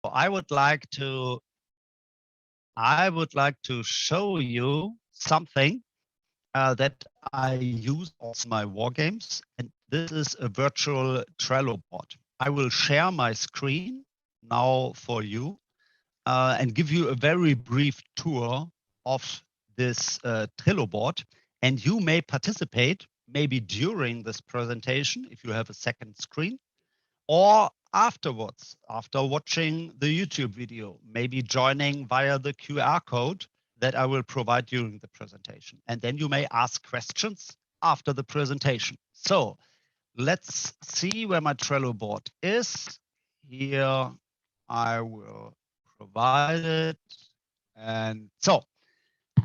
I would like to show you something that I use on my war games, and this is a virtual Trello board. I will share my screen now for you and give you a very brief tour of this Trello board, and you may participate maybe during this presentation if you have a second screen, or afterwards, after watching the YouTube video, maybe joining via the QR code that I will provide during the presentation. And then you may ask questions after the presentation. So let's see where my Trello board is. Here I will provide it. And so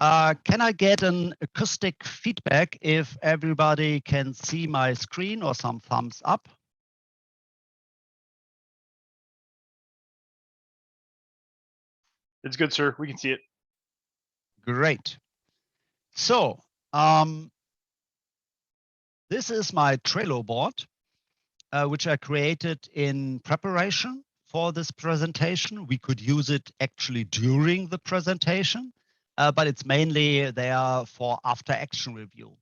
can I get an acoustic feedback if everybody can see my screen, or some thumbs up? It's good, sir. We can see it. Great. So this is my Trello board, which I created in preparation for this presentation. We could use it actually during the presentation, but it's mainly there for after action review.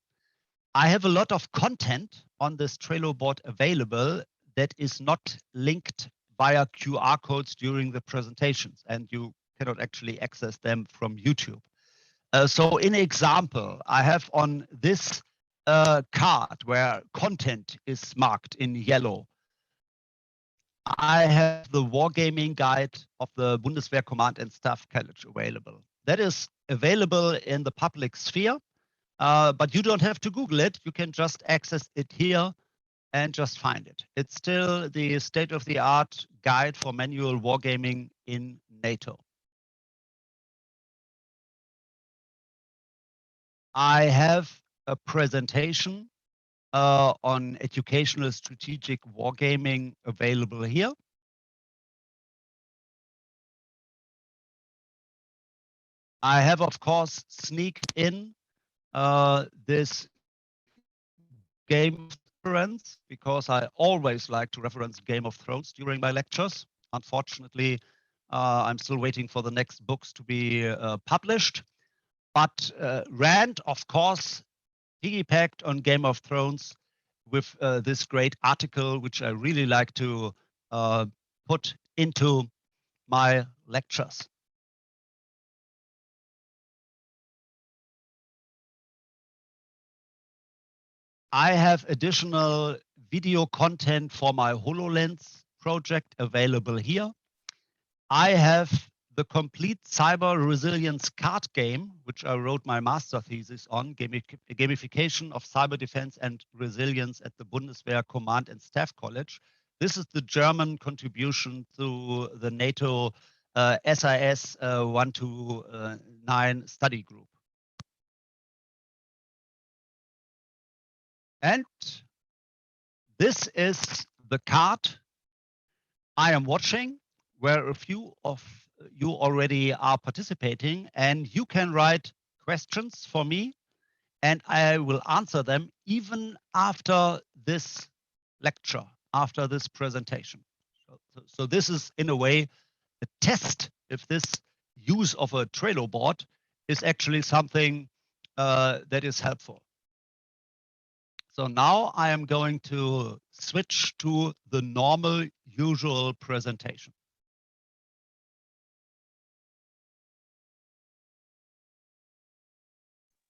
I have a lot of content on this Trello board available that is not linked via QR codes during the presentations, and you cannot actually access them from YouTube. So in example, I have on this card where content is marked in yellow, I have the Wargaming guide of the Bundeswehr Command and Staff College available. That is available in the public sphere, but you don't have to Google it. You can just access it here and just find it. It's still the state-of-the-art guide for manual wargaming in NATO. I have a presentation on educational strategic wargaming available here. I have, of course, sneaked in this game reference because I always like to reference Game of Thrones during my lectures. Unfortunately, I'm still waiting for the next books to be published. But Rand, of course, piggybacked on Game of Thrones with this great article, which I really like to put into my lectures. I have additional video content for my HoloLens project available here. I have the complete cyber resilience card game, which I wrote my master thesis on, gamification of cyber defense and resilience at the Bundeswehr Command and Staff College. This is the German contribution to the NATO SIS 129 study group. And this is the card I am watching, where a few of you already are participating, and you can write questions for me and I will answer them even after this lecture, after this presentation. So this is in a way a test if this use of a Trello board is actually something that is helpful. So now I am going to switch to the normal, usual presentation.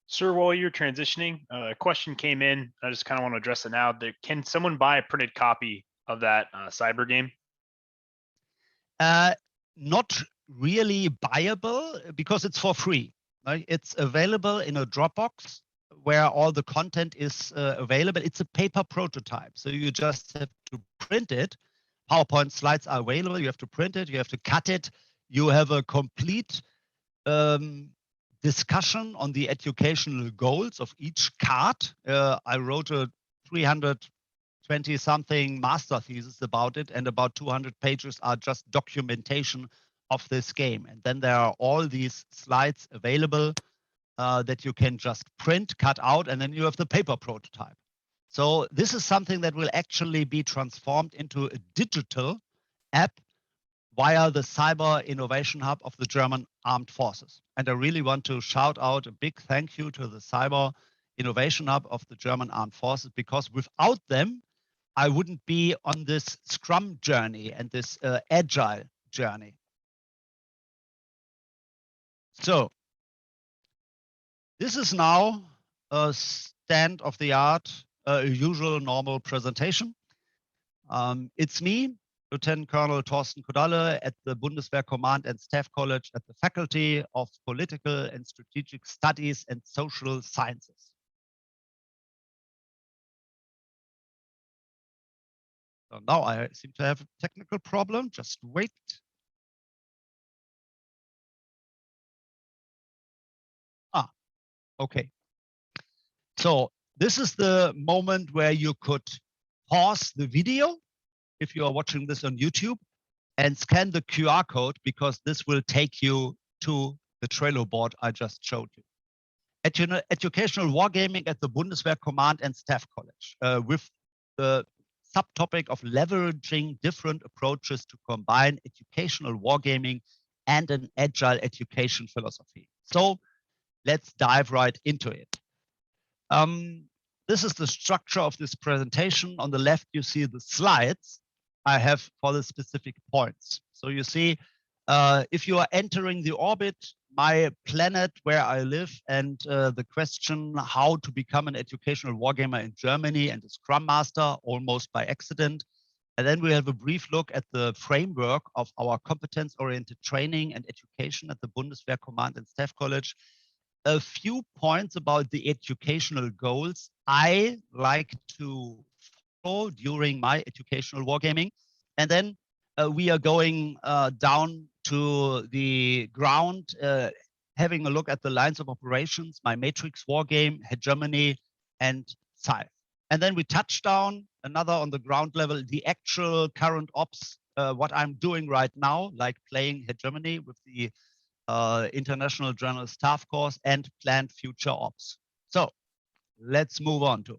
Sir, while you're transitioning, a question came in. I just kind of want to address it now. Can someone buy a printed copy of that cyber game? Not really buyable because it's for free. Right? It's available in a Dropbox where all the content is available. It's a paper prototype, so you just have to print it. PowerPoint slides are available. You have to print it. You have to cut it. You have a complete discussion on the educational goals of each card. I wrote a 320-something master thesis about it, and about 200 pages are just documentation of this game. And then there are all these slides available that you can just print, cut out, and then you have the paper prototype. So this is something that will actually be transformed into a digital app via the Cyber Innovation Hub of the German Armed Forces. And I really want to shout out a big thank you to the Cyber Innovation Hub of the German Armed Forces, because without them, I wouldn't be on this Scrum journey and this agile journey. So this is now a state-of-the-art, usual normal presentation. It's me, Lieutenant Colonel Thorsten Kodalle, at the Bundeswehr Command and Staff College at the Faculty of Political and Strategic Studies and Social Sciences. So now I seem to have a technical problem. Just wait. Okay. So this is the moment where you could pause the video if you are watching this on YouTube and scan the QR code, because this will take you to the Trello board I just showed you. Educational wargaming at the Bundeswehr Command and Staff College, with the subtopic of leveraging different approaches to combine educational wargaming and an agile education philosophy. So let's dive right into it. This is the structure of this presentation. On the left, you see the slides I have for the specific points. So you see, if you are entering the orbit, my planet where I live, and the question how to become an educational wargamer in Germany and a Scrum Master, almost by accident. And then we have a brief look at the framework of our competence-oriented training and education at the Bundeswehr Command and Staff College. A few points about the educational goals I like to follow during my educational wargaming. And then we are going down to the ground, having a look at the lines of operations, my matrix wargame, Hedgemony, and Scythe. And then we touch down another on the ground level, the actual current ops, what I'm doing right now, like playing Hedgemony with the International General Staff Course and planned future ops. So let's move on to.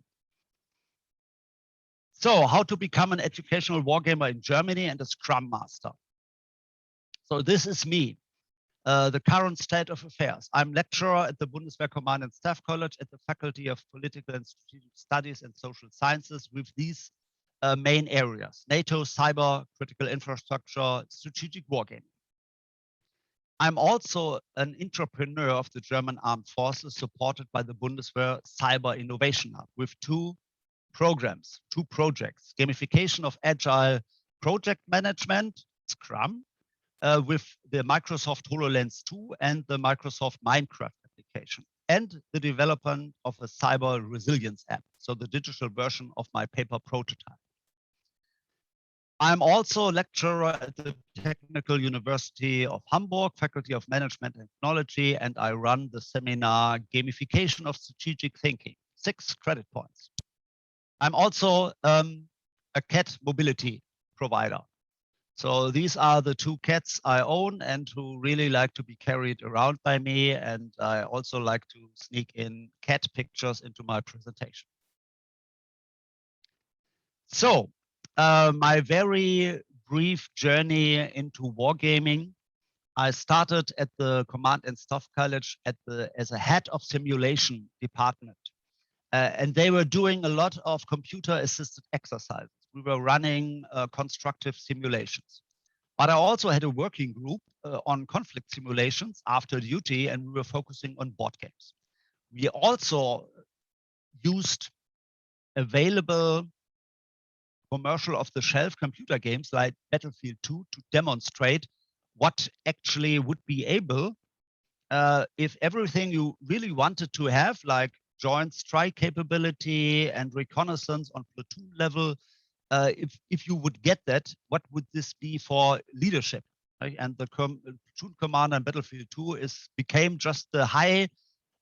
So how to become an educational wargamer in Germany and a Scrum Master. So this is me, the current state of affairs. I'm lecturer at the Bundeswehr Command and Staff College at the Faculty of Political and Strategic Studies and Social Sciences, with these main areas: NATO, cyber, critical infrastructure, strategic wargaming. I'm also an entrepreneur of the German Armed Forces, supported by the Bundeswehr Cyber Innovation Hub, with two programs, two projects: gamification of agile project management, Scrum, with the Microsoft HoloLens 2 and the Microsoft Minecraft application, and the development of a cyber resilience app, so the digital version of my paper prototype. I'm also a lecturer at the Technical University of Hamburg, Faculty of Management and Technology, and I run the seminar Gamification of Strategic Thinking, 6 credit points. I'm also a cat mobility provider. So these are the 2 cats I own and who really like to be carried around by me. And I also like to sneak in cat pictures into my presentation. So my very brief journey into wargaming. I started at the Command and Staff College as a head of simulation department. And they were doing a lot of computer-assisted exercises. We were running constructive simulations. But I also had a working group on conflict simulations after duty, and we were focusing on board games. We also used available commercial off-the-shelf computer games like Battlefield 2 to demonstrate what actually would be able, if everything you really wanted to have, like joint strike capability and reconnaissance on platoon level, if you would get that, what would this be for leadership? Right? And the platoon commander in Battlefield 2 became just the high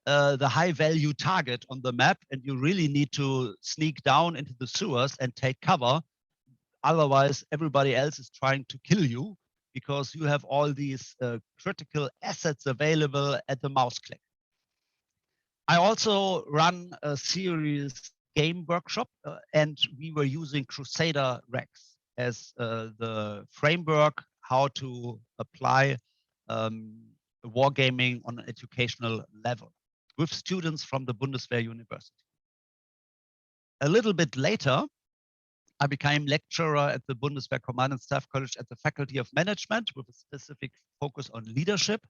value target on the map, and you really need to sneak down into the sewers and take cover. Otherwise, everybody else is trying to kill you because you have all these critical assets available at the mouse click. I also run a series game workshop, and we were using Crusader Rex as the framework how to apply wargaming on an educational level with students from the Bundeswehr University. A little bit later, I became lecturer at the Bundeswehr Command and Staff College at the Faculty of Management with a specific focus on leadership.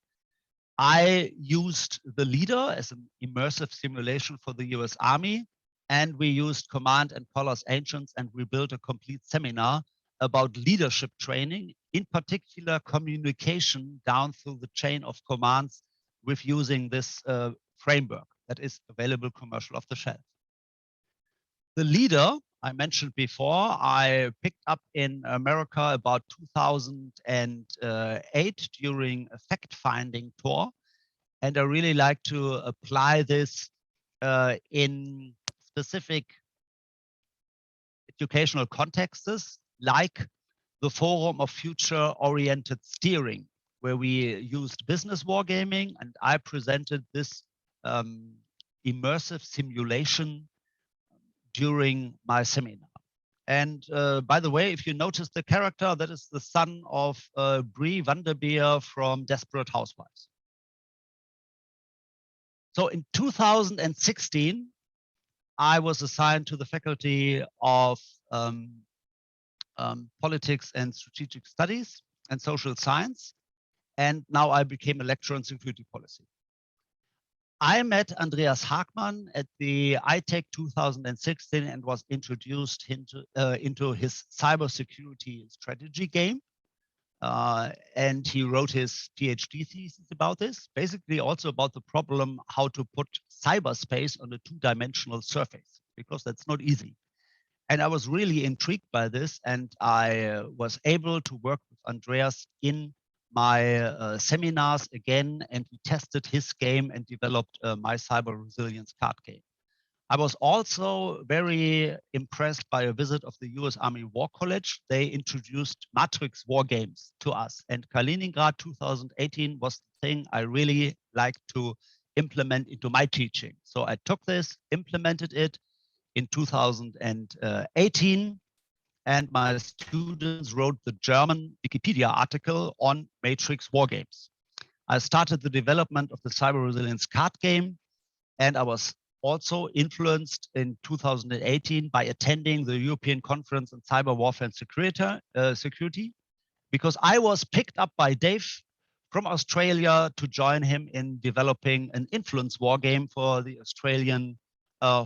I used the leader as an immersive simulation for the US Army, and we used Command and Colors Ancients, and we built a complete seminar about leadership training, in particular communication down through the chain of commands with using this framework that is available commercial off the shelf. The leader I mentioned before, I picked up in America about 2008 during a fact-finding tour. And I really like to apply this in specific educational contexts, like the Forum of Future-Oriented Steering, where we used business wargaming, and I presented this immersive simulation during my seminar. And by the way, if you notice the character, that is the son of Brie Vanderbeer from Desperate Housewives. So in 2016, I was assigned to the Faculty of Politics and Strategic Studies and Social Science. And now I became a lecturer in security policy. I met Andreas Hagmann at the ITEC 2016 and was introduced into his cybersecurity strategy game. And he wrote his PhD thesis about this, basically also about the problem how to put cyberspace on a two-dimensional surface, because that's not easy. And I was really intrigued by this, and I was able to work with Andreas in my seminars again, and we tested his game and developed my cyber resilience card game. I was also very impressed by a visit of the US Army War College. They introduced Matrix war games to us, and Kaliningrad 2018 was the thing I really liked to implement into my teaching. So I took this, implemented it in 2018, and my students wrote the German Wikipedia article on Matrix war games. I started the development of the cyber resilience card game, and I was also influenced in 2018 by attending the European Conference on Cyber Warfare and Security, because I was picked up by Dave from Australia to join him in developing an influence war game for the Australian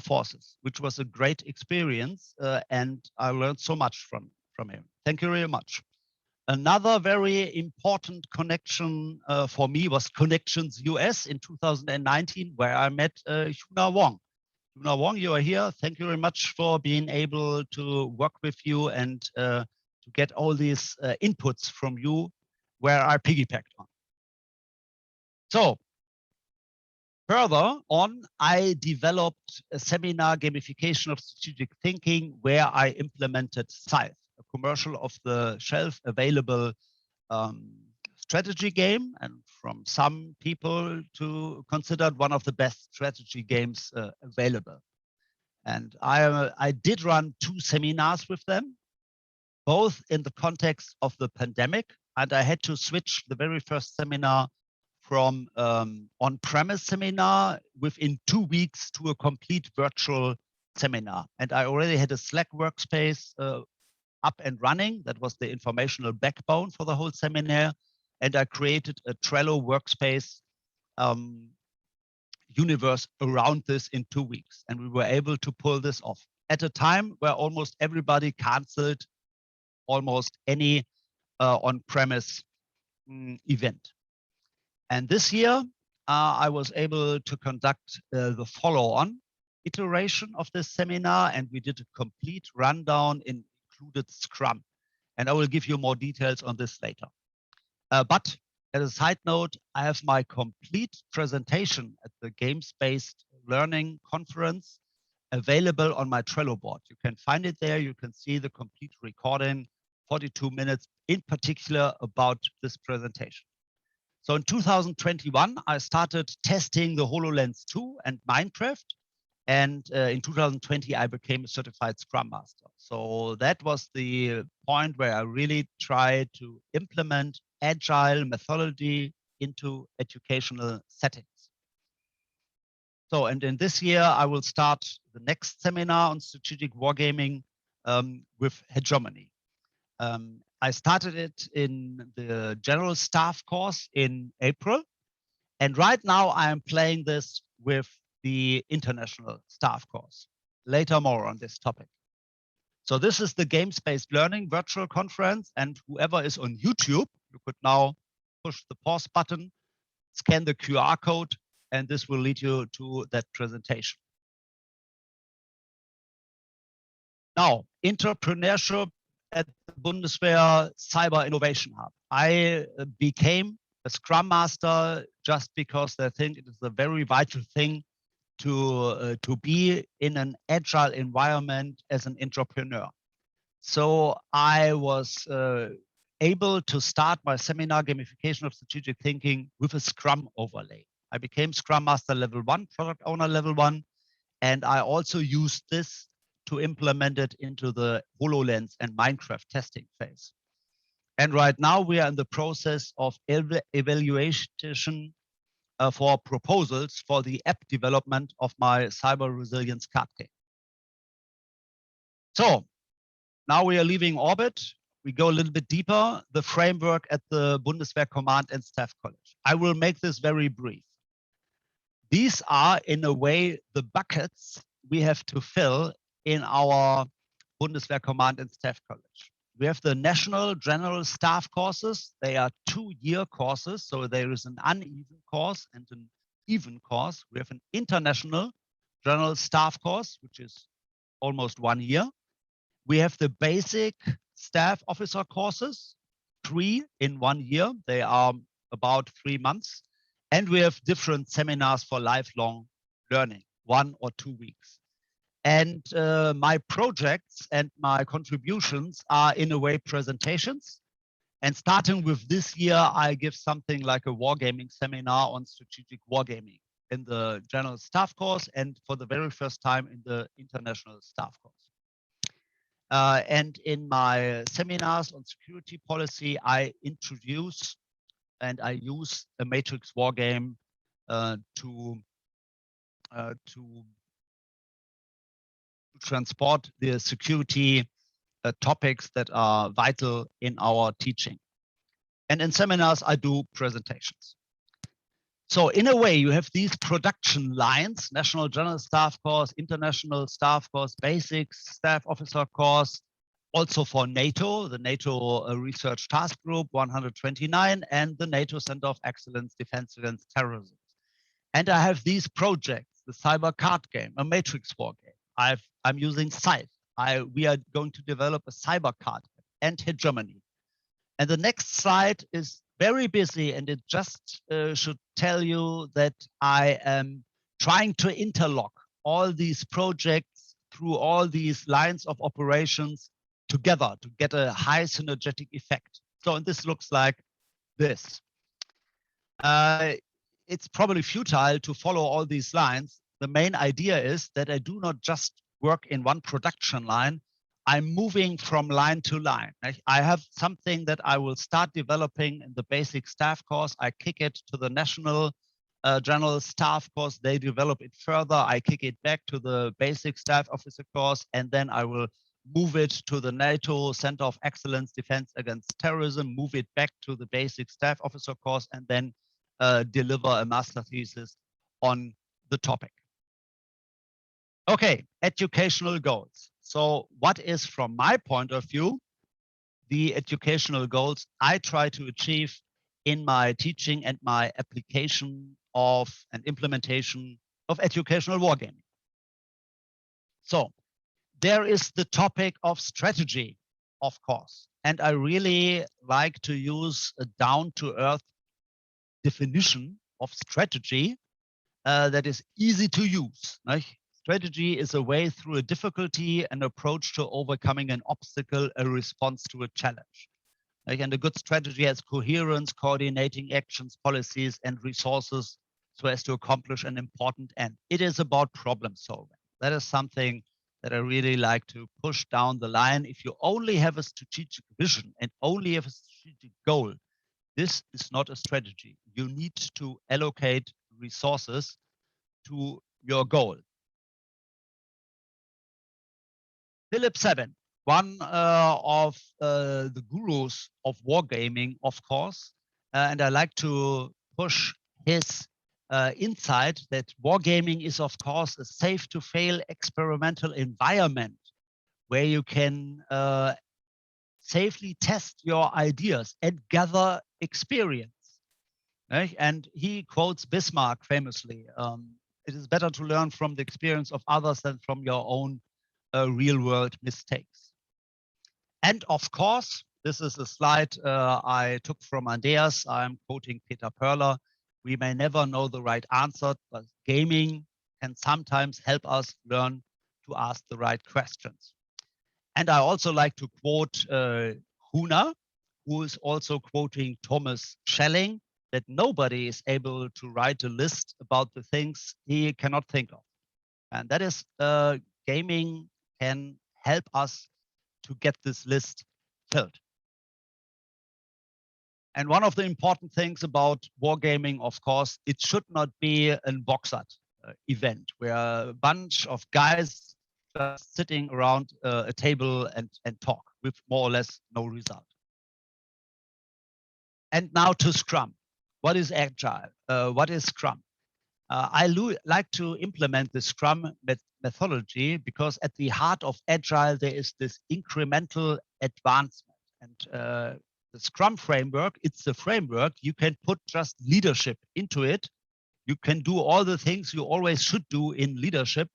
forces, which was a great experience, and I learned so much from him. Thank you very much. Another very important connection for me was Connections US in 2019, where I met Hyuna Wong. Hyuna Wong, you are here. Thank you very much for being able to work with you and to get all these inputs from you, where I piggybacked on. So further on, I developed a seminar, Gamification of Strategic Thinking, where I implemented Scythe, a commercial of the shelf available strategy game, and from some people to considered one of the best strategy games available. And I did run 2 seminars with them, both in the context of the pandemic, and I had to switch the very first seminar from on-premise seminar within 2 weeks to a complete virtual seminar. And I already had a Slack workspace up and running. That was the informational backbone for the whole seminar. And I created a Trello workspace universe around this in 2 weeks. And we were able to pull this off at a time where almost everybody canceled almost any on-premise event. And this year, I was able to conduct the follow-on iteration of this seminar, and we did a complete rundown included Scrum. And I will give you more details on this later. But as a side note, I have my complete presentation at the Games-Based Learning Conference available on my Trello board. You can find it there. You can see the complete recording, 42 minutes in particular about this presentation. So in 2021, I started testing the HoloLens 2 and Minecraft And in 2020, I became a certified Scrum Master. So that was the point where I really tried to implement agile methodology into educational settings. So, and in this year, I will start the next seminar on strategic wargaming with Hedgemony. I started it in the general staff course in April. And right now I am playing this with the international staff course. Later more on this topic. So this is the games-based learning virtual conference, and whoever is on YouTube, you could now push the pause button, scan the QR code, and this will lead you to that presentation. Now, entrepreneurship at the Bundeswehr Cyber Innovation Hub. I became a Scrum Master just because I think it is a very vital thing to be in an agile environment as an entrepreneur. So I was able to start my seminar gamification of strategic thinking with a Scrum overlay. I became Scrum Master level 1, product owner level 1, and I also used this to implement it into the HoloLens and Minecraft testing phase. And right now we are in the process of evaluation for proposals for the app development of my cyber resilience card game. So now we are leaving orbit. We go a little bit deeper, the framework at the Bundeswehr Command and Staff College. I will make this very brief. These are, in a way, the buckets we have to fill in our Bundeswehr Command and Staff College. We have the National General Staff courses. They are 2-year courses, so there is an uneven course and an even course. We have an International General Staff course, which is almost 1 year. We have the basic staff officer courses, 3 in 1 year. They are about 3 months. And we have different seminars for lifelong learning, 1 or 2 weeks. And my projects and my contributions are, in a way, presentations. And starting with this year, I give something like a wargaming seminar on strategic wargaming in the general staff course, and for the very first time in the international staff course. And in my seminars on security policy, I introduce and I use a matrix wargame to transport the security topics that are vital in our teaching. And in seminars, I do presentations. So in a way, you have these production lines: National General Staff course, International Staff course, Basics Staff Officer course, also for NATO, the NATO Research Task Group 129, and the NATO Center of Excellence Defense Against Terrorism. And I have these projects: the cyber card game, a matrix war game. I'm using Scythe. We are going to develop a cyber card and Hedgemony. And the next slide is very busy, and it just should tell you that I am trying to interlock all these projects through all these lines of operations together to get a high synergetic effect. So, and this looks like this. It's probably futile to follow all these lines. The main idea is that I do not just work in one production line. I'm moving from line to line. I have something that I will start developing in the basic staff course. I kick it to the National General Staff course. They develop it further. I kick it back to the basic staff officer course, and then I will move it to the NATO Center of Excellence Defense Against Terrorism, move it back to the basic staff officer course, and then deliver a master thesis on the topic. Okay, educational goals. So what is, from my point of view, the educational goals I try to achieve in my teaching and my application of and implementation of educational wargaming? So there is the topic of strategy, of course. And I really like to use a down-to-earth definition of strategy that is easy to use. Strategy is a way through a difficulty, an approach to overcoming an obstacle, a response to a challenge. And a good strategy has coherence, coordinating actions, policies, and resources so as to accomplish an important end. It is about problem solving. That is something that I really like to push down the line. If you only have a strategic vision and only have a strategic goal, this is not a strategy. You need to allocate resources to your goal. Philip Seven, one of the gurus of wargaming, of course, and I like to push his insight that wargaming is, of course, a safe to fail experimental environment where you can safely test your ideas and gather experience. Right? And he quotes Bismarck famously. It is better to learn from the experience of others than from your own real world mistakes. And of course, this is a slide I took from Andreas. I'm quoting Peter Perler. We may never know the right answer, but gaming can sometimes help us learn to ask the right questions. And I also like to quote Huna, who is also quoting Thomas Schelling, that nobody is able to write a list about the things he cannot think of. And that is gaming can help us to get this list filled. And one of the important things about wargaming, of course, it should not be an Boxat event where a bunch of guys just sitting around a table and talk with more or less no result. And now to Scrum. What is Agile? What is Scrum? I like to implement the Scrum methodology because at the heart of Agile, there is this incremental advancement. And the Scrum framework, it's the framework. You can put just leadership into it. You can do all the things you always should do in leadership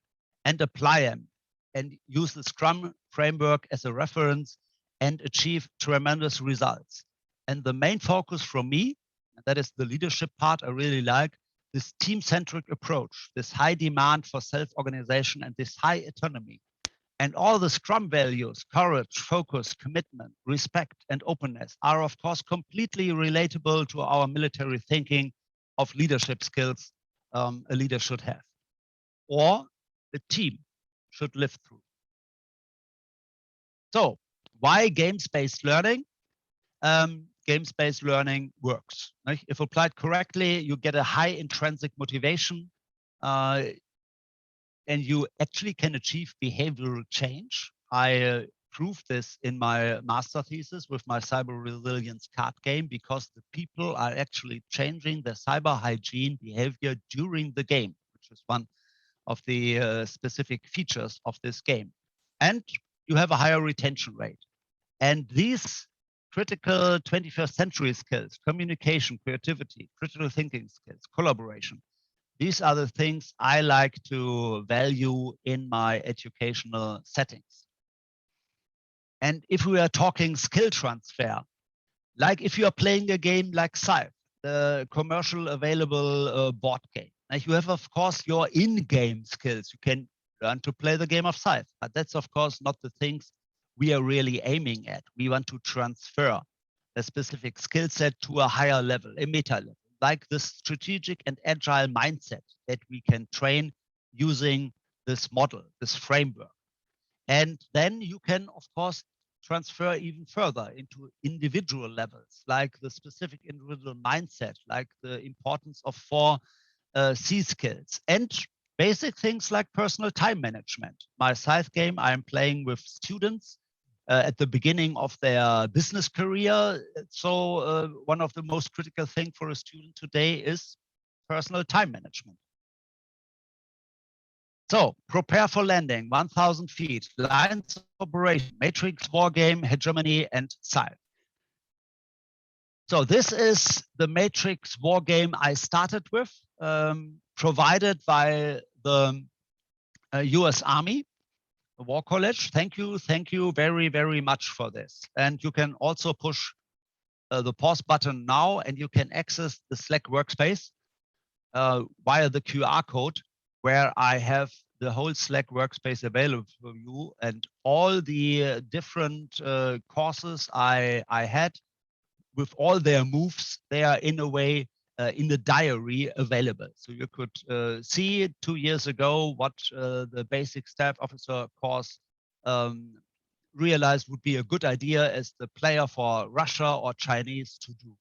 and apply them and use the Scrum framework as a reference and achieve tremendous results. And the main focus from me, and that is the leadership part I really like, this team-centric approach, this high demand for self-organization and this high autonomy. And all the Scrum values, courage, focus, commitment, respect, and openness are, of course, completely relatable to our military thinking of leadership skills a leader should have, or a team should live through. So why games-based learning? Games-based learning works. Right? If applied correctly, you get a high intrinsic motivation and you actually can achieve behavioral change. I proved this in my master thesis with my cyber resilience card game because the people are actually changing their cyber hygiene behavior during the game, which is one of the specific features of this game. And you have a higher retention rate. And these critical 21st century skills, communication, creativity, critical thinking skills, collaboration, these are the things I like to value in my educational settings. And if we are talking skill transfer, like if you are playing a game like Scythe, the commercial available board game, like you have, of course, your in-game skills. You can learn to play the game of Scythe, but that's, of course, not the things we are really aiming at. We want to transfer a specific skill set to a higher level, a meta level, like the strategic and agile mindset that we can train using this model, this framework. And then you can, of course, transfer even further into individual levels, like the specific individual mindset, like the importance of 4 C skills, and basic things like personal time management. My Scythe game, I'm playing with students at the beginning of their business career. So one of the most critical things for a student today is personal time management. So prepare for landing, 1,000 feet, lines of operation, matrix, wargame, hegemony, and Scythe. So this is the matrix wargame I started with, provided by the US Army, the War College. Thank you very, very much for this. And you can also push the pause button now, and you can access the Slack workspace via the QR code, where I have the whole Slack workspace available for you, and all the different courses I had with all their moves, they are in a way in the diary available. So you could see 2 years ago what the basic staff officer course realized would be a good idea as the player for Russia or Chinese to do.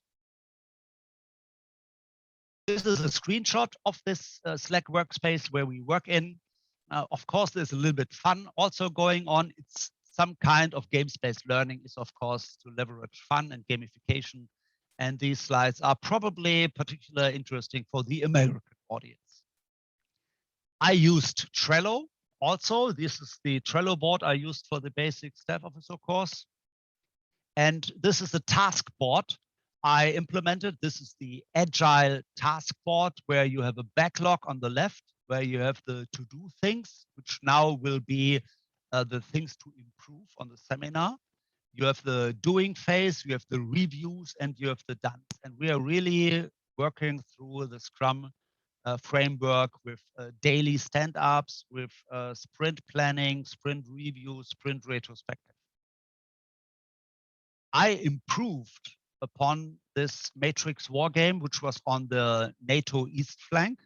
This is a screenshot of this Slack workspace where we work in. Of course, there's a little bit fun also going on. It's some kind of games-based learning is, of course, to leverage fun and gamification. And these slides are probably particularly interesting for the American audience. I used Trello also. This is the Trello board I used for the basic staff officer course. And this is the task board I implemented. This is the agile task board where you have a backlog on the left, where you have the to-do things, which now will be the things to improve on the seminar. You have the doing phase, you have the reviews, and you have the done. And we are really working through the Scrum framework with daily stand-ups, with sprint planning, sprint review, sprint retrospective. I improved upon this Matrix Wargame, which was on the NATO East flank,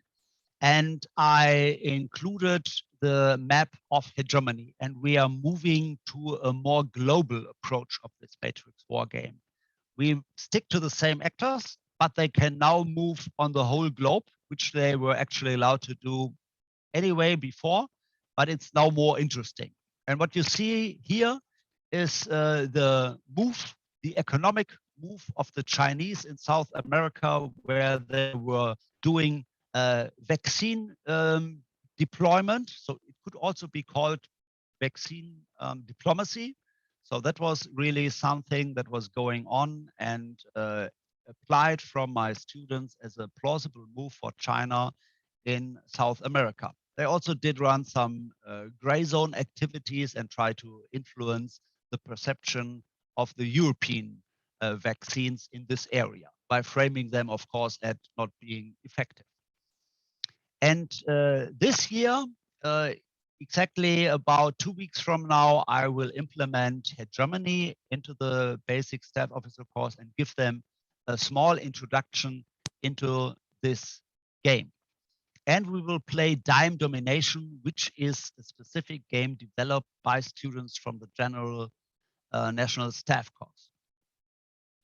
and I included the map of Hedgemony, and we are moving to a more global approach of this Matrix Wargame. We stick to the same actors, but they can now move on the whole globe, which they were actually allowed to do anyway before, but it's now more interesting. And what you see here is the move, the economic move of the Chinese in South America, where they were doing vaccine deployment. So it could also be called vaccine diplomacy. So that was really something that was going on and applied from my students as a plausible move for China in South America. They also did run some gray zone activities and try to influence the perception of the European vaccines in this area by framing them, of course, as not being effective. And this year, exactly about 2 weeks from now, I will implement Hedgemony into the basic staff officer course and give them a small introduction into this game. And we will play Dime Domination, which is a specific game developed by students from the general national staff course.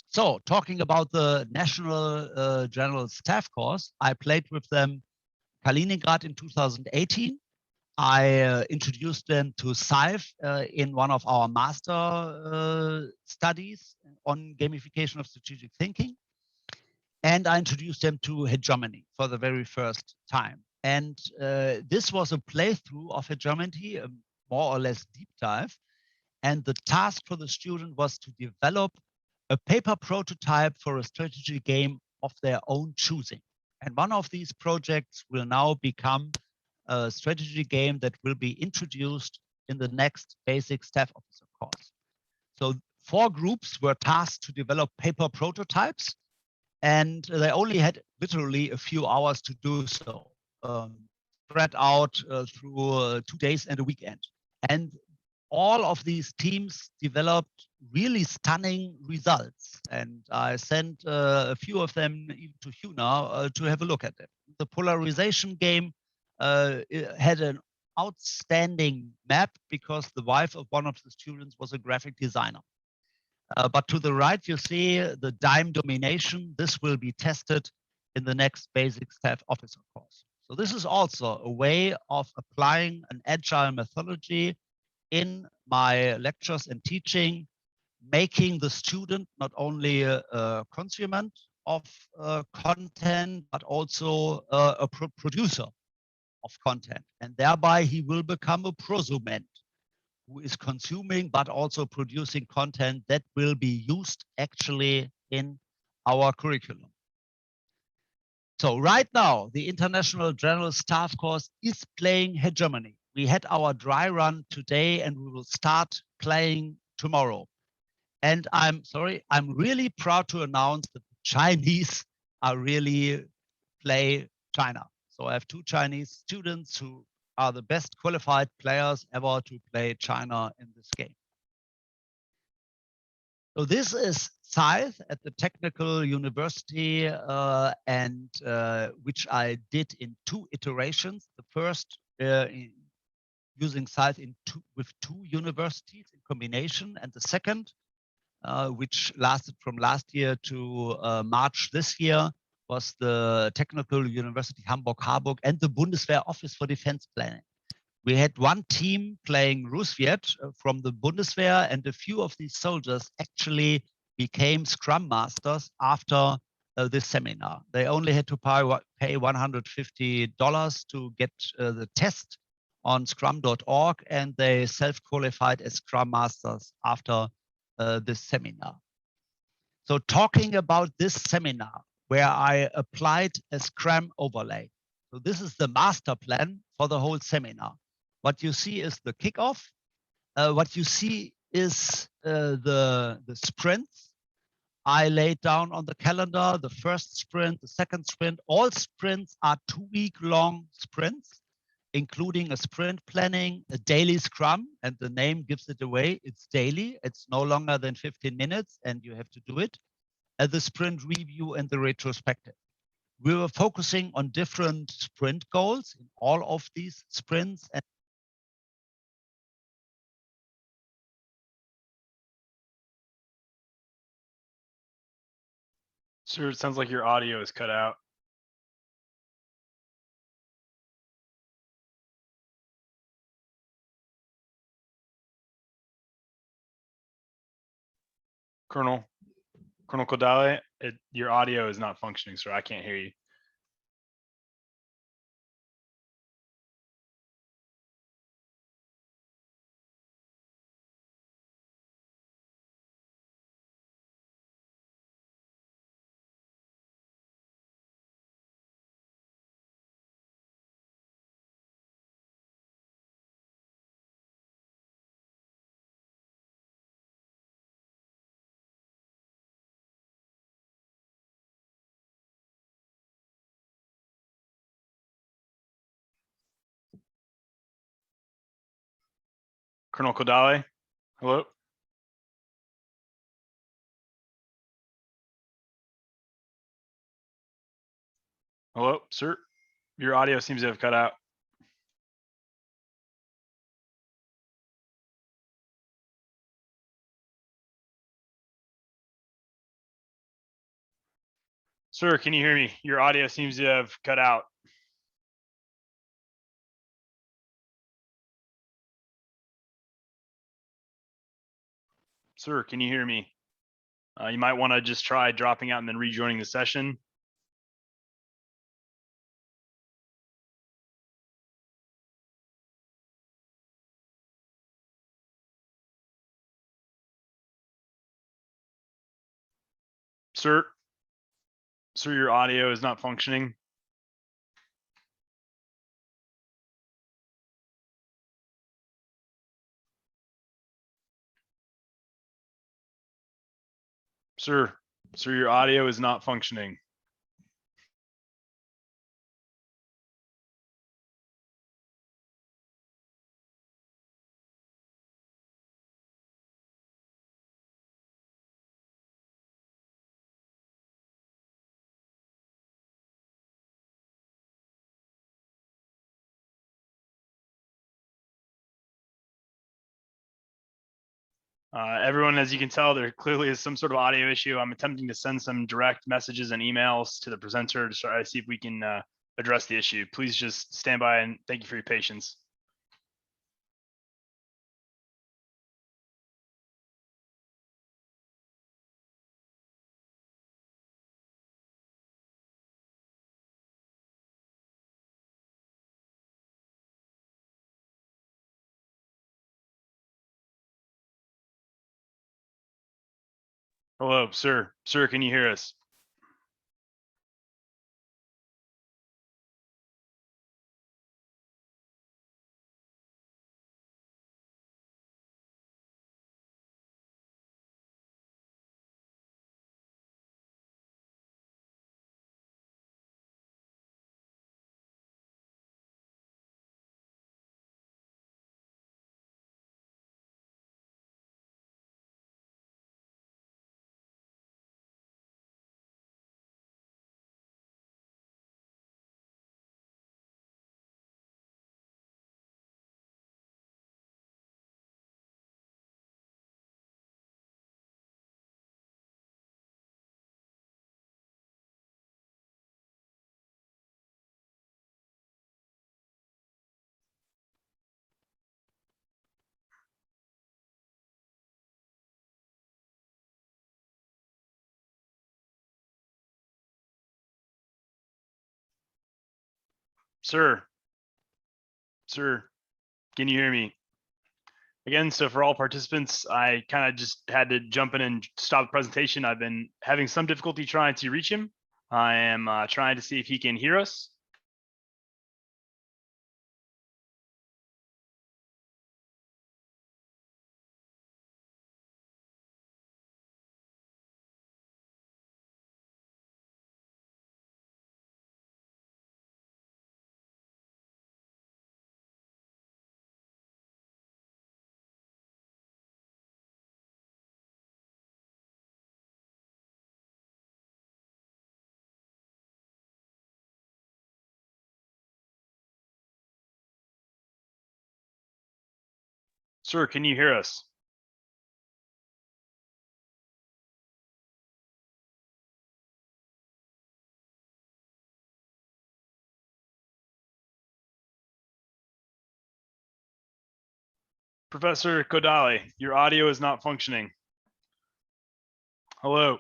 So talking about the national general staff course, I played with them Kaliningrad in 2018. I introduced them to Scythe in one of our master studies on gamification of strategic thinking. And I introduced them to Hedgemony for the very first time. And this was a playthrough of Hedgemony, a more or less deep dive. And the task for the student was to develop a paper prototype for a strategy game of their own choosing. And one of these projects will now become a strategy game that will be introduced in the next basic staff officer course. So 4 groups were tasked to develop paper prototypes, and they only had literally a few hours to do so, spread out through 2 days and a weekend. And all of these teams developed really stunning results. And I sent a few of them to Huna to have a look at it. The polarization game had an outstanding map because the wife of one of the students was a graphic designer. But to the right, you see the Dime Domination. This will be tested in the next basic staff officer course. So this is also a way of applying an agile methodology in my lectures and teaching, making the student not only a consumer of content, but also a producer of content. And thereby he will become a prosument who is consuming, but also producing content that will be used actually in our curriculum. So right now, the International General Staff Course is playing Hedgemony. We had our dry run today and we will start playing tomorrow. And I'm really proud to announce that the Chinese are really play China. So I have 2 Chinese students who are the best qualified players ever to play China in this game. So this is Scythe at the Technical University, and which I did in 2 iterations. The first using Scythe with 2 universities in combination, and the second, which lasted from last year to March this year, was the Technical University Hamburg-Harburg and the Bundeswehr Office for Defense Planning. We had one team playing Russviet from the Bundeswehr, and a few of these soldiers actually became Scrum Masters after this seminar. They only had to pay $150 to get the test on scrum.org, and they self-qualified as Scrum Masters after this seminar. So talking about this seminar, where I applied a Scrum overlay. So this is the master plan for the whole seminar. What you see is the kickoff. What you see is the sprints. I laid down on the calendar the first sprint, the second sprint. All sprints are 2-week-long sprints, including a sprint planning, a daily scrum, and the name gives it away. It's daily. It's no longer than 15 minutes, and you have to do it. The sprint review and the retrospective. We were focusing on different sprint goals in all of these sprints. And Sir, it sounds like your audio is cut out. Colonel Kodalle, your audio is not functioning, sir. I can't hear you. Colonel Kodalle, hello? Hello, sir? Your audio seems to have cut out. Sir, can you hear me? Your audio seems to have cut out. Sir, can you hear me? You might want to just try dropping out and then rejoining the session. Sir, your audio is not functioning. Sir, your audio is not functioning. Everyone, as you can tell, there clearly is some sort of audio issue. I'm attempting to send some direct messages and emails to the presenter to try to see if we can address the issue. Please just stand by, and thank you for your patience. Hello, sir. Sir, can you hear us? Sir, can you hear me? Again, so for all participants, I kind of just had to jump in and stop the presentation. I've been having some difficulty trying to reach him. I am trying to see if he can hear us. Sir, can you hear us? Professor Kodalle, your audio is not functioning. Hello.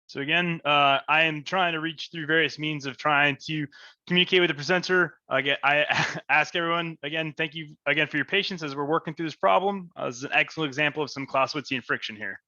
So again, I am trying to reach through various means of trying to communicate with the presenter. Again, I ask everyone again, thank you again for your patience as we're working through this problem. This is an excellent example of some Clausewitzian friction here.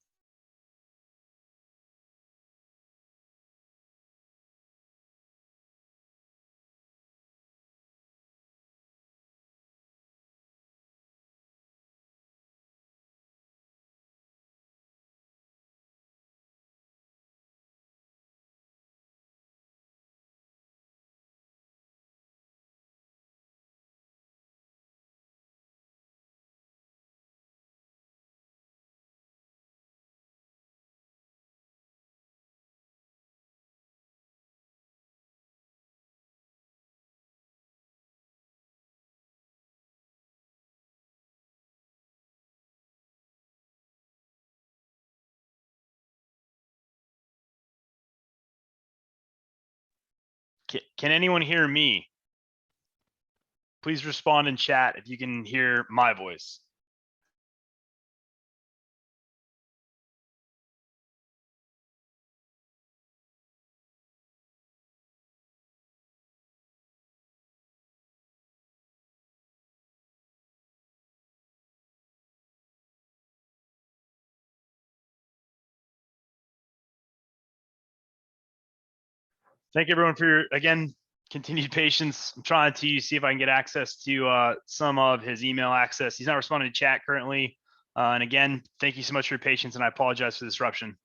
Can anyone hear me? Please respond in chat if you can hear my voice. Thank you everyone for your, again, continued patience. I'm trying to see if I can get access to some of his email access. He's not responding to chat currently. And again, thank you so much for your patience, and I apologize for the disruption.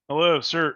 Hello, sir.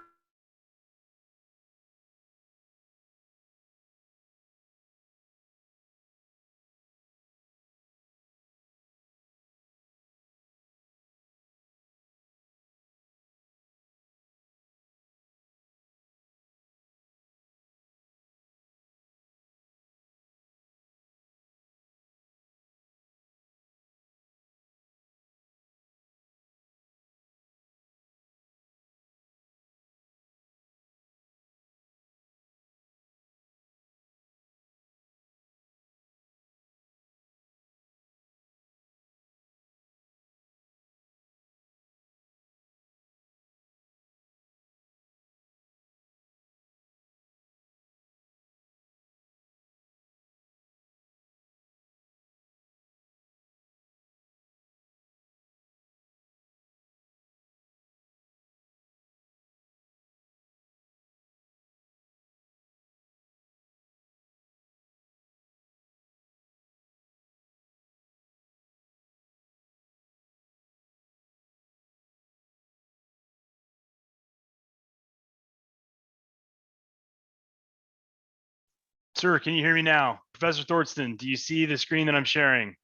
Sir, can you hear me now? Professor Thorsten, do you see the screen that I'm sharing?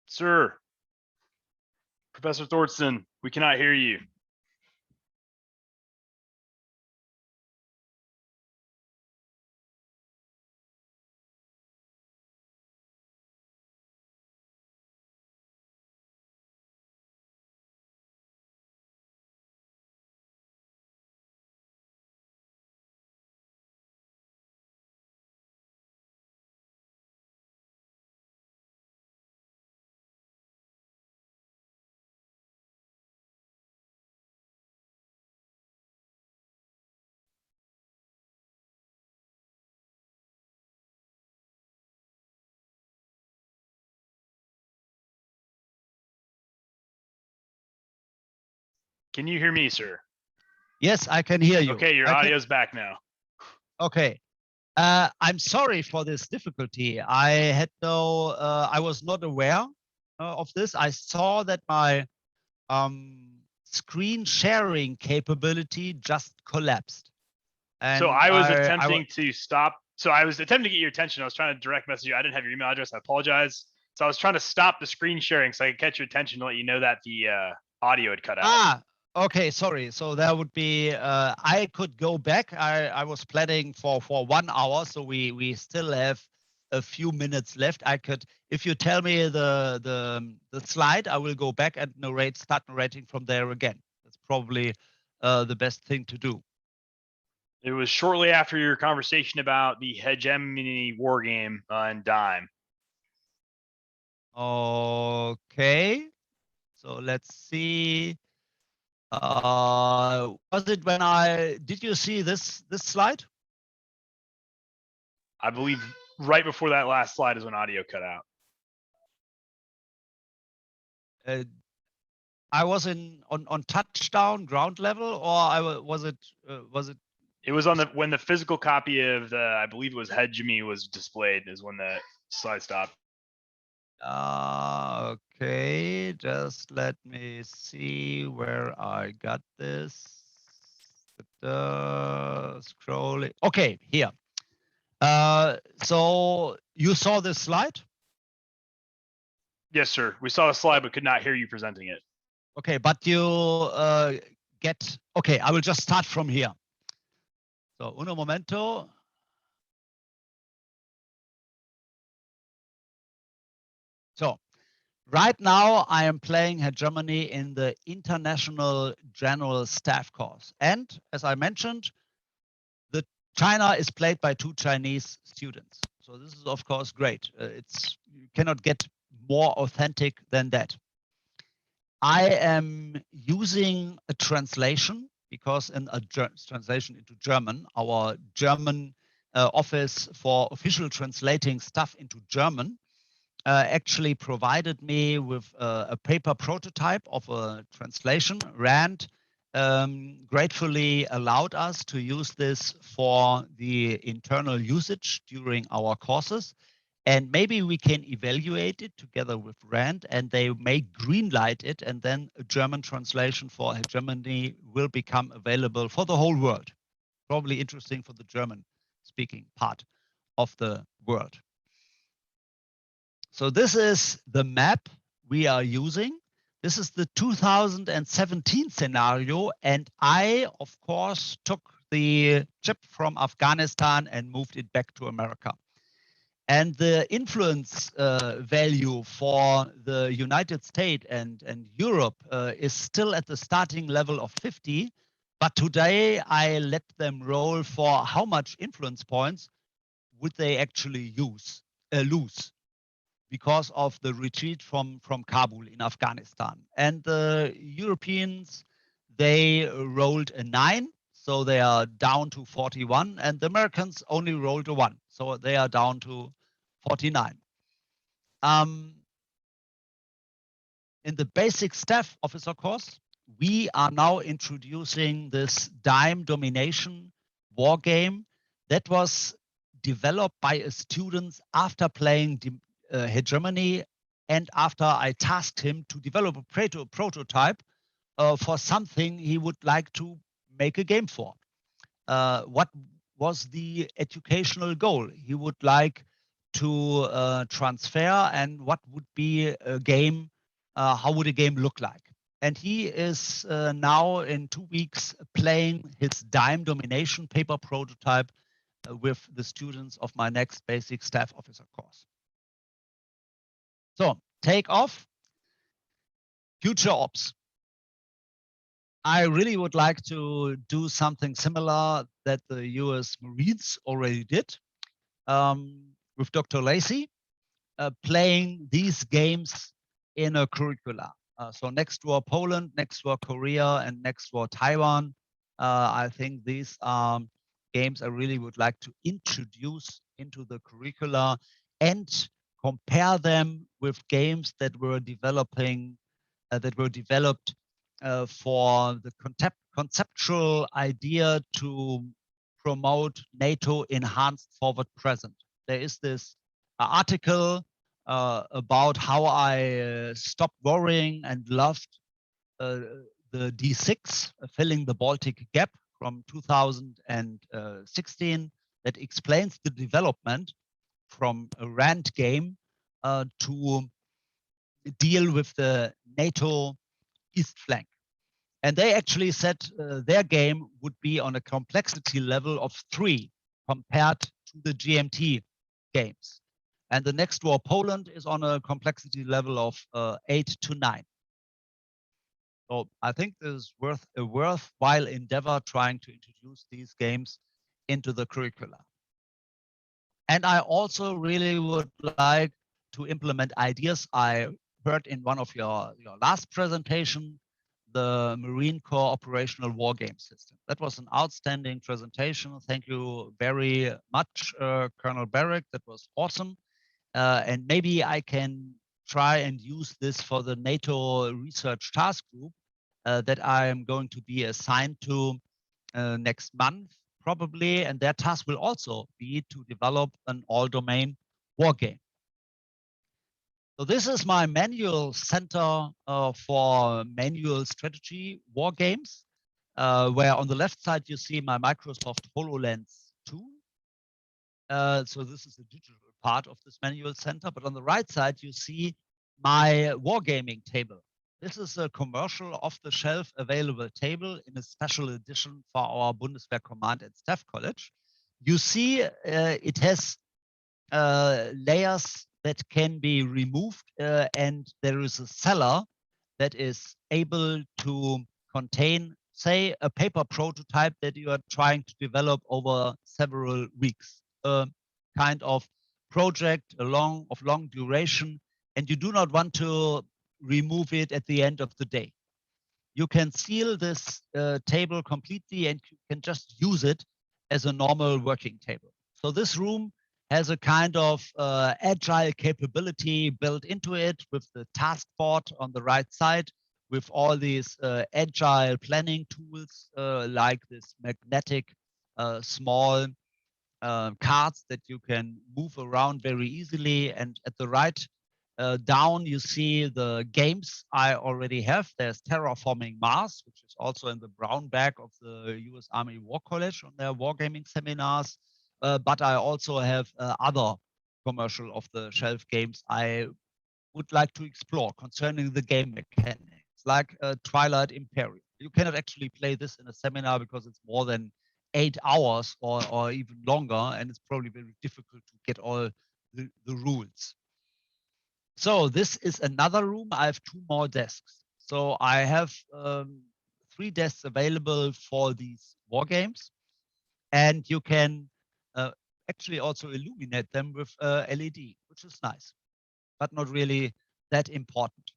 Sir, Professor Thorsten, we cannot hear you. Can you hear me, sir? Yes, I can hear you. Okay, your audio's back now. Okay. I'm sorry for this difficulty. I had I was not aware of this. I saw that my screen sharing capability just collapsed. And so I was attempting to stop. So I was attempting to get your attention. I was trying to direct message you. I didn't have your email address. I apologize. So I was trying to stop the screen sharing so I could catch your attention to let you know that the audio had cut out. Okay, sorry. So there would be, I could go back. I was planning for 1 hour, so we still have a few minutes left. I could, if you tell me the slide, I will go back and start narrating from there again. That's probably the best thing to do. It was shortly after your conversation about the Hedgemony wargame and Dime. Okay, so let's see. Was it when did you see this slide? I believe right before that last slide is when audio cut out. I was on touchdown ground level, or was it? It was on when the physical copy of the, I believe it was Hedgemony was displayed is when the slide stopped. Okay, just let me see where I got this. Scrolling. Okay, here. So you saw this slide? Yes, sir. We saw the slide, but could not hear you presenting it. Okay, but you okay, I will just start from here. So, uno momento. So, right now I am playing Hedgemony in the International General Staff course. And as I mentioned, China is played by 2 Chinese students. So this is of course great. You cannot get more authentic than that. I am using a translation because in a translation into German, our German office for official translating stuff into German actually provided me with a paper prototype of a translation. Rand gratefully allowed us to use this for the internal usage during our courses. And maybe we can evaluate it together with Rand, and they may greenlight it, and then a German translation for Hedgemony will become available for the whole world. Probably interesting for the German-speaking part of the world. So this is the map we are using. This is the 2017 scenario, and I, of course, took the chip from Afghanistan and moved it back to America. And the influence value for the United States and Europe is still at the starting level of 50. But today I let them roll for how much influence points would they actually lose because of the retreat from Kabul in Afghanistan. And the Europeans, they rolled a 9. So they are down to 41, and the Americans only rolled a 1. So they are down to 49. In the basic staff officer course, we are now introducing this dime domination war game that was developed by a student after playing Hedgemony, and after I tasked him to develop a prototype for something he would like to make a game for. what was the educational goal he would like to transfer, and what would be a game, how would a game look like. And he is now in 2 weeks playing his dime domination paper prototype with the students of my next basic staff officer course. So take off, future ops. I really would like to do something similar that the US Marines already did with Dr. Lacey, playing these games in a curricula. So next door Poland, next door Korea, and next door Taiwan. I think these are games I really would like to introduce into the curricula and compare them with games that were developing developed for the conceptual idea to promote NATO enhanced forward present. There is this article about how I stopped worrying and loved the D6, filling the Baltic gap from 2016, that explains the development from a RAND game to deal with the NATO East flank. And they actually said their game would be on a complexity level of 3 compared to the GMT games. And the next war, Poland, is on a complexity level of 8 to 9. So I think this is a worthwhile endeavor trying to introduce these games into the curricula. And I also really would like to implement ideas I heard in one of your last presentation, the Marine Corps operational wargame system. That was an outstanding presentation. Thank you very much, Colonel Barrick. That was awesome. And maybe I can try and use this for the NATO research task group that I am going to be assigned to next month, probably. And their task will also be to develop an all-domain war game. So this is my manual center for manual strategy war games, where on the left side you see my Microsoft HoloLens 2. So this is the digital part of this manual center, but on the right side you see my wargaming table. This is a commercial off-the-shelf available table in a special edition for our Bundeswehr Command and Staff College. You see it has layers that can be removed, and there is a cellar that is able to contain, say, a paper prototype that you are trying to develop over several weeks, a kind of project of long duration, and you do not want to remove it at the end of the day. You can seal this table completely and you can just use it as a normal working table. So this room has a kind of agile capability built into it with the task board on the right side, with all these agile planning tools like this magnetic small cards that you can move around very easily. And at the right down, you see the games I already have. There's Terraforming Mars, which is also in the brown bag of the US Army War College on their wargaming seminars. But I also have other commercial off-the-shelf games I would like to explore concerning the game mechanics, like Twilight Imperium. You cannot actually play this in a seminar because it's more than 8 hours or even longer, and it's probably very difficult to get all the rules. So this is another room. I have 2 more desks. So I have 3 desks available for these war games, and you can actually also illuminate them with LED, which is nice, but not really that important.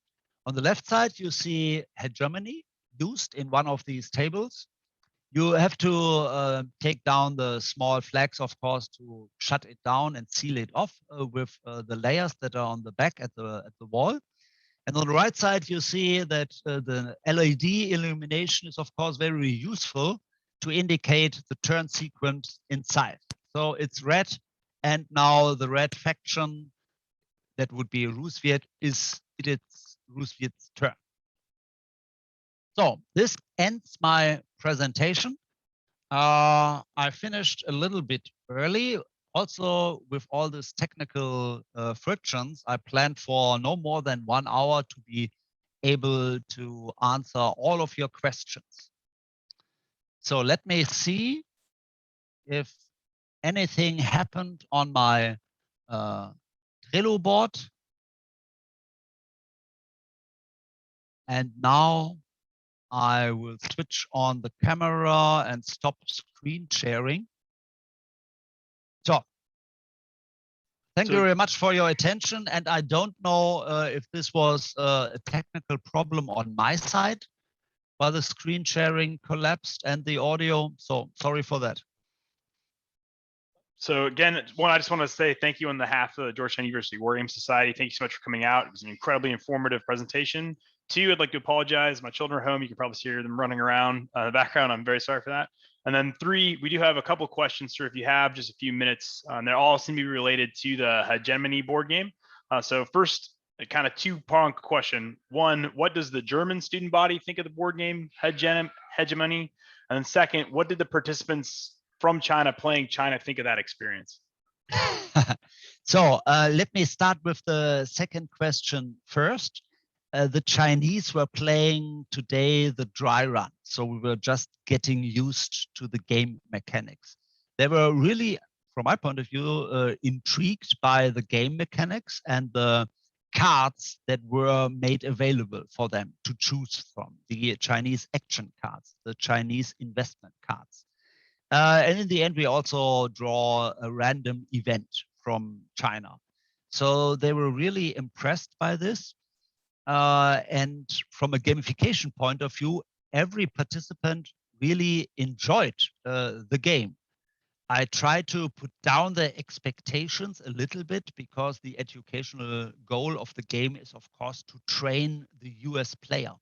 On the left side, you see Hedgemony used in one of these tables. You have to take down the small flags, of course, to shut it down and seal it off with the layers that are on the back at the wall. And on the right side, you see that the LED illumination is, of course, very useful to indicate the turn sequence inside. So it's red, and now the red faction, that would be Rusviet, it's Rusviet's turn. So this ends my presentation. I finished a little bit early. Also, with all these technical frictions, I planned for no more than 1 hour to be able to answer all of your questions. So let me see if anything happened on my Trello board. And now I will switch on the camera and stop screen sharing. So thank you very much for your attention. And I don't know if this was a technical problem on my side, but the screen sharing collapsed and the audio. So sorry for that. So again, one, I just want to say thank you on behalf of the Georgetown University Wargame Society. Thank you so much for coming out. It was an incredibly informative presentation. Two, I'd like to apologize. My children are home. You can probably hear them running around in the background. I'm very sorry for that. And then three, we do have a couple of questions, sir, if you have just a few minutes. They all seem to be related to the Hedgemony board game. So first, a kind of two-pronged question. One, what does the German student body think of the board game Hedgemony? And then second, what did the participants from China playing China think of that experience? So let me start with the second question first. The Chinese were playing today the dry run. So we were just getting used to the game mechanics. They were really, from my point of view, intrigued by the game mechanics and the cards that were made available for them to choose from, the Chinese action cards, the Chinese investment cards. And in the end, we also draw a random event from China. So they were really impressed by this. And from a gamification point of view, every participant really enjoyed the game. I try to put down the expectations a little bit because the educational goal of the game is, of course, to train the US player.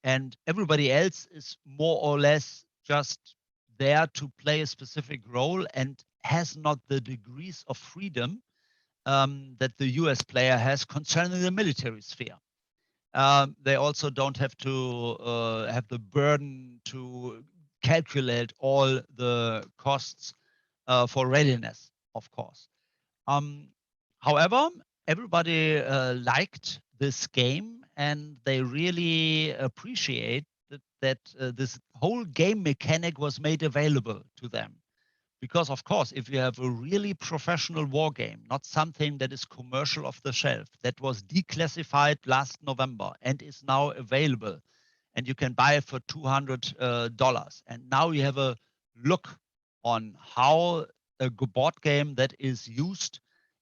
And everybody else is more or less just there to play a specific role and has not the degrees of freedom that the US player has concerning the military sphere. They also don't have to have the burden to calculate all the costs for readiness, of course. However, everybody liked this game and they really appreciate that this whole game mechanic was made available to them. Because of course, if you have a really professional war game, not something that is commercial off the shelf, that was declassified last November and is now available, and you can buy it for $200, and now you have a look on how a board game that is used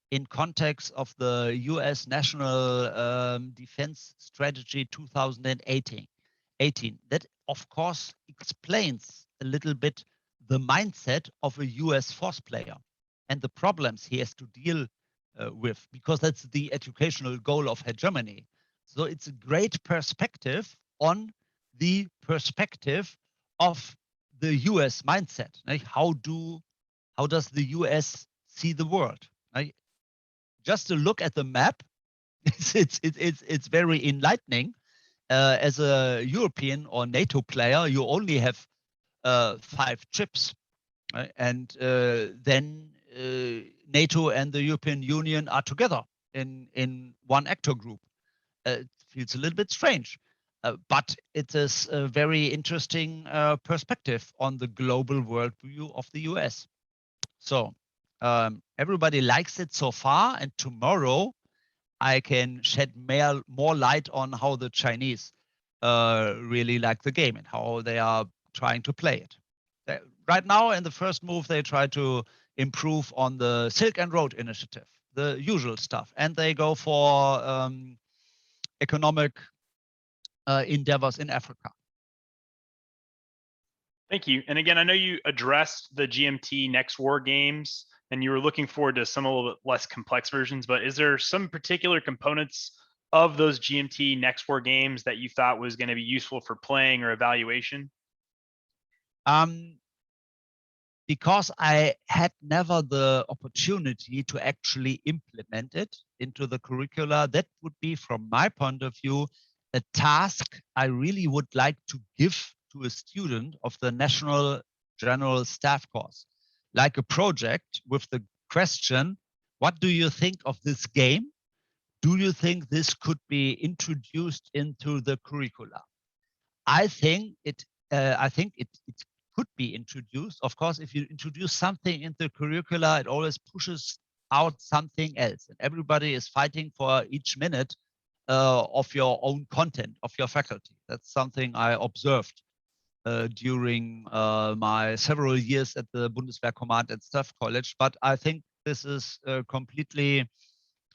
in context of the US National Defense Strategy 2018. That, of course, explains a little bit the mindset of a US force player and the problems he has to deal with, because that's the educational goal of Hedgemony. So it's a great perspective on the perspective of the US mindset. Right? How does the US see the world? Right? Just to look at the map, it's very enlightening. As a European or NATO player, you only have 5 chips, right? And then NATO and the European Union are together in one actor group. It feels a little bit strange, but it is a very interesting perspective on the global worldview of the US. So everybody likes it so far, and tomorrow I can shed more light on how the Chinese really like the game and how they are trying to play it. Right now, in the first move, they try to improve on the Silk and Road initiative, the usual stuff, and they go for economic endeavors in Africa. Thank you. And again, I know you addressed the GMT Next War games and you were looking forward to some a little bit less complex versions, but is there some particular components of those GMT Next War games that you thought was going to be useful for playing or evaluation? Because I had never the opportunity to actually implement it into the curricula, that would be, from my point of view, a task I really would like to give to a student of the National general staff course, like a project with the question, what do you think of this game? Do you think this could be introduced into the curricula? I think it could be introduced. Of course, if you introduce something into the curricula, it always pushes out something else, and everybody is fighting for each minute of your own content of your faculty. That's something I observed during my several years at the Bundeswehr Command and Staff College. But I think this is completely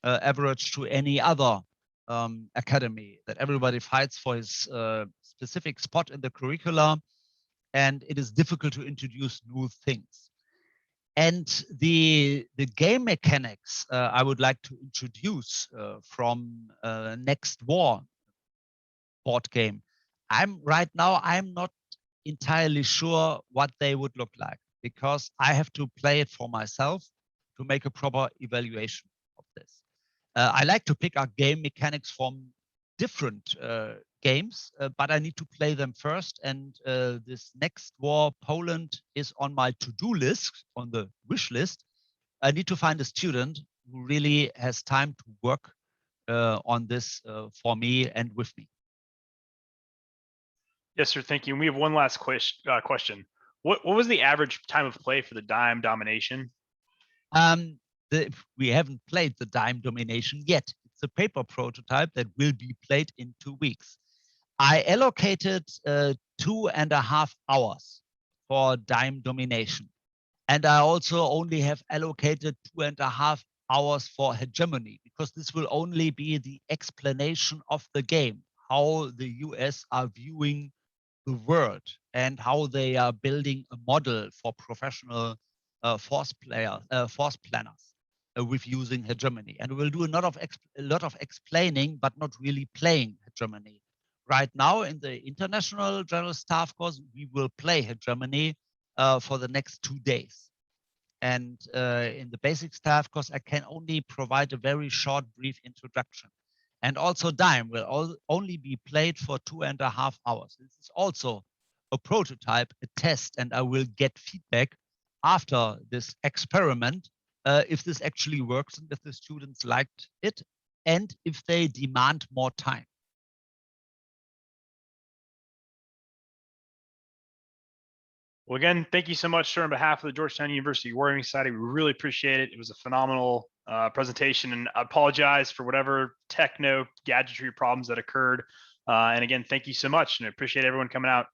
average to any other academy, that everybody fights for his specific spot in the curricula, and it is difficult to introduce new things. And the game mechanics I would like to introduce from Next War board game. I'm not entirely sure what they would look like, because I have to play it for myself to make a proper evaluation of this. I like to pick up game mechanics from different games, but I need to play them first. And this Next War Poland is on my to-do list, on the wish list. I need to find a student who really has time to work on this for me and with me. Yes, sir. Thank you. And we have one last question. What was the average time of play for the Dime Domination? We haven't played the Dime Domination yet. It's a paper prototype that will be played in 2 weeks. I allocated 2.5 hours for Dime Domination. And I also only have allocated 2.5 hours for Hedgemony, because this will only be the explanation of the game, how the US are viewing the world and how they are building a model for professional force planners with using Hedgemony. And we'll do a lot of explaining, but not really playing Hedgemony. Right now in the international general staff course, we will play Hedgemony for the next 2 days. And in the basic staff course, I can only provide a very short, brief introduction. And also Dime will only be played for 2.5 hours. This is also a prototype, a test, and I will get feedback after this experiment if this actually works and if the students liked it and if they demand more time. Well, again, thank you so much, sir, on behalf of the Georgetown University Wargaming Society. We really appreciate it. It was a phenomenal presentation, and I apologize for whatever techno gadgetry problems that occurred. And again, thank you so much, and I appreciate everyone coming out.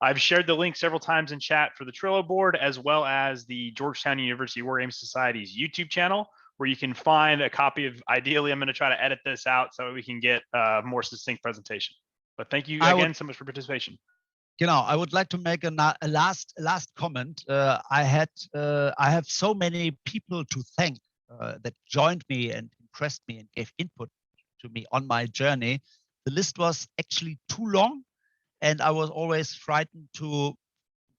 I've shared the link several times in chat for the Trello board, as well as the Georgetown University Wargaming Society's YouTube channel, where you can find a copy of, ideally, I'm going to try to edit this out so we can get a more succinct presentation. But thank you again so much for participation. I would like to make a last comment. I have so many people to thank that joined me and impressed me and gave input to me on my journey. The list was actually too long, and I was always frightened to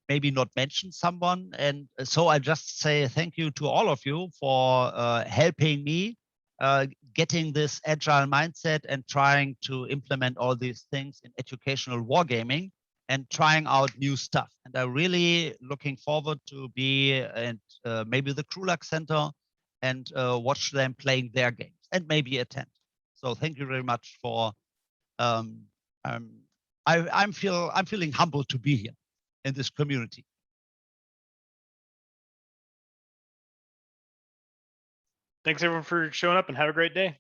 maybe not mention someone. And so I just say thank you to all of you for helping me getting this agile mindset and trying to implement all these things in educational wargaming and trying out new stuff. And I'm really looking forward to be at maybe the Krulak Center and watch them playing their games and maybe attend. So thank you very much for, I'm feeling humbled to be here in this community. Thanks everyone for showing up, and have a great day.